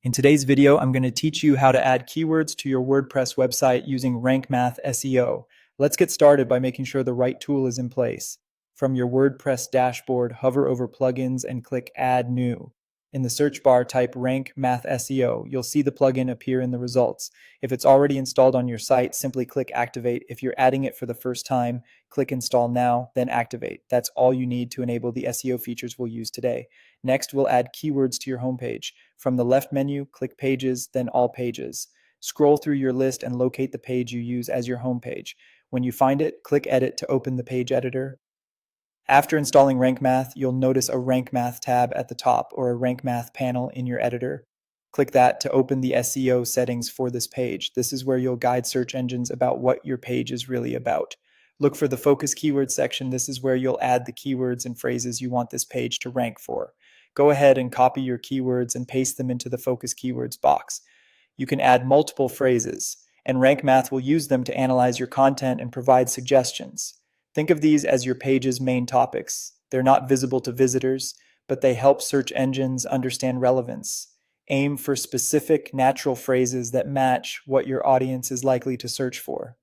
In today's video, I'm going to teach you how to add keywords to your WordPress website using Rank Math SEO. Let's get started by making sure the right tool is in place. From your WordPress dashboard, hover over Plugins and click Add New. In the search bar, type Rank Math SEO. You'll see the plugin appear in the results. If it's already installed on your site, simply click Activate. If you're adding it for the first time, click Install Now, then Activate. That's all you need to enable the SEO features we'll use today. Next, we'll add keywords to your homepage. From the left menu, click Pages, then All Pages. Scroll through your list and locate the page you use as your homepage. When you find it, click Edit to open the page editor. After installing Rank Math, you'll notice a Rank Math tab at the top or a Rank Math panel in your editor. Click that to open the SEO settings for this page. This is where you'll guide search engines about what your page is really about. Look for the focus keyword section. This is where you'll add the keywords and phrases you want this page to rank for. Go ahead and copy your keywords and paste them into the focus keywords box. You can add multiple phrases, and Rank Math will use them to analyze your content and provide suggestions. Think of these as your page's main topics. They're not visible to visitors, but they help search engines understand relevance. Aim for specific, natural phrases that match what your audience is likely to search for.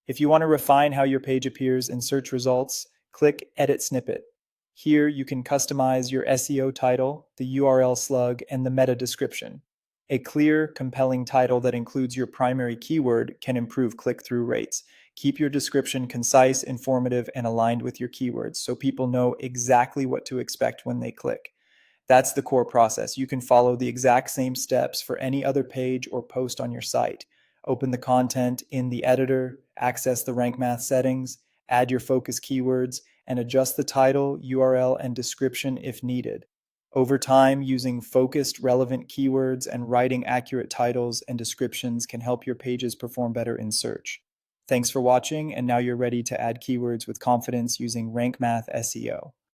If you want to refine how your page appears in search results, click Edit Snippet. Here you can customize your SEO title, the URL slug, and the meta description. A clear, compelling title that includes your primary keyword can improve click-through rates. Keep your description concise, informative, and aligned with your keywords so people know exactly what to expect when they click. That's the core process. You can follow the exact same steps for any other page or post on your site. Open the content in the editor, access the Rank Math settings, add your focus keywords, and adjust the title, URL, and description if needed. Over time, using focused, relevant keywords and writing accurate titles and descriptions can help your pages perform better in search. Thanks for watching, and now you're ready to add keywords with confidence using Rank Math SEO.